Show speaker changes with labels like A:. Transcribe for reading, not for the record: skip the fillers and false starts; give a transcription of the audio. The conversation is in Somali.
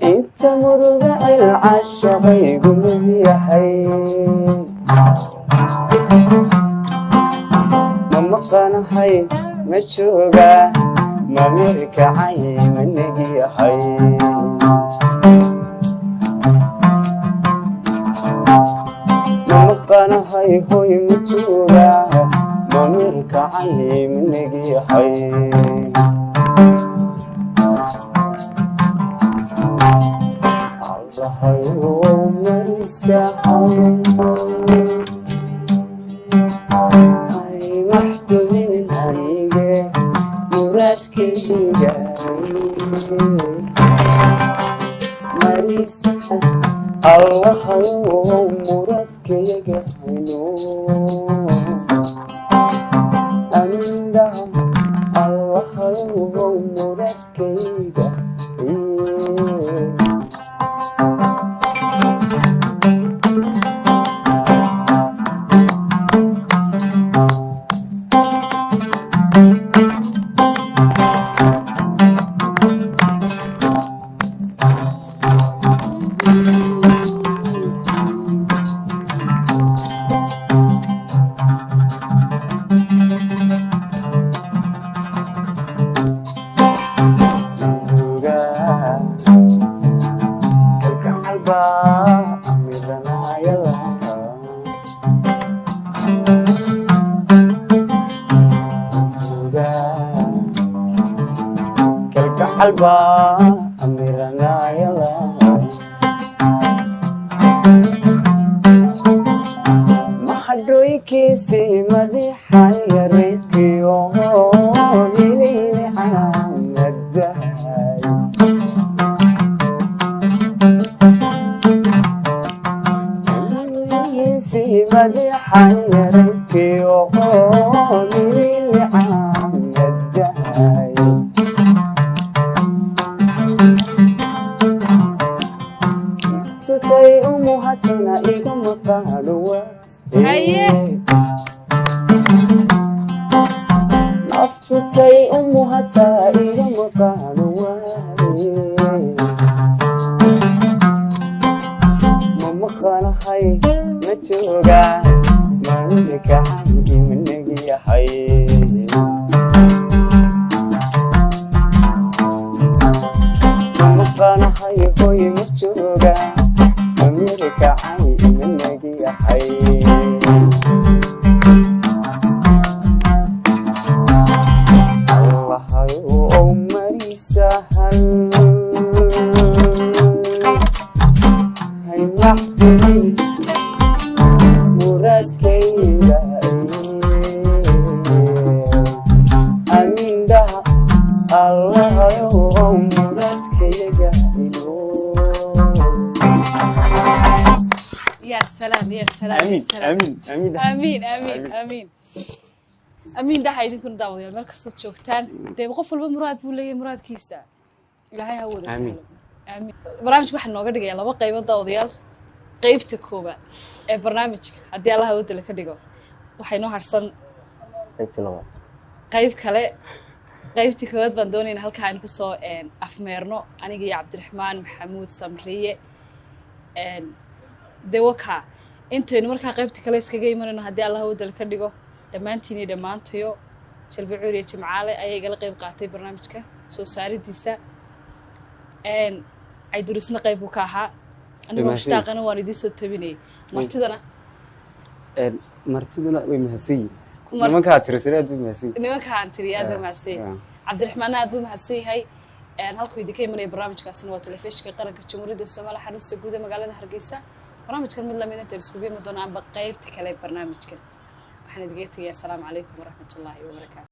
A: انت مرضع العشق يقول يا حي ماما قانا حي متشوقة ما ميرك عي منك يا حي ماما قانا حي هوي متشوقة ما ميرك عي منك يا حي يوم السحر هاي محتومين هريقة مرادك جاي مريسة الله يوم مرادك يجهنو أمين ده الله يوم مرادك يجهنو Alba amirana yala mahadoi kisi madihan yariki oh nini hanaday kisi madihan yariki oh nini hanaday تي أمهاتنا إيقام قالوا
B: هيا
A: نفط تي أمهاتنا إيقام قالوا ماما خانا حي متوقع منك حي منك يا حي ماما خانا حي هوي متوقع أمريكا عاي منك يا حي الله يومري سهل هاي محتمل مراد كيدا أمين ده الله يوم مراد كيدا
B: يا سلام يا سلام
A: امين
B: يا سلام.
A: امين امين
B: امين امين امين امين ده حيدكم داوديال marka soo joogtaan deeb qof walba muraad buu leeyahay muraadkiisa ilaahay ha wada sahlo amiin barnaamijka waxaan nooga dhigayaa laba qaybood daawadayaal qaybta koobaad ee barnaamijka haddii allaha wadala ka dhigo waxay noo harsan
A: qaybtii labaad
B: qayb kale qaybtii koowaad baan doonaynaa halkaa aan kusoo afmeerno aniga iyo cabdiraxmaan maxamuud samriye dee wakaa intaynu markaa qaybta kale iskaga imanayno haddii allaha wadala ka dhigo dhammaantiin iyo dhammaantayo jalbacuur iyo jimcaale ayaa igala qayb qaatay barnaamijka soo saaridiisa caydurisna qayb buu ka ahaa anigoo mushtaaqana waan idiin soo tabinayay
A: martiduna way mahadsan yihiin nimankaa tirisana aad buu mahadsan yihiin
B: nimankaan tiri aad buu mahadsan yahay cabdiraxmaanna aad buu mahadsan yahay halkuu idinka imanaya barnaamijkaasina waa telefishinka qaranka jamhuuriyadda soomaaliya xarunta guud ee magaalada hargeysa barnaamijkan mid lamid inta iskugu imi doona amba qaybta kale barnaamijkan waxaan idinkaga tegayaa asalaamu calaykum waraxmatullaahi wabarakaatu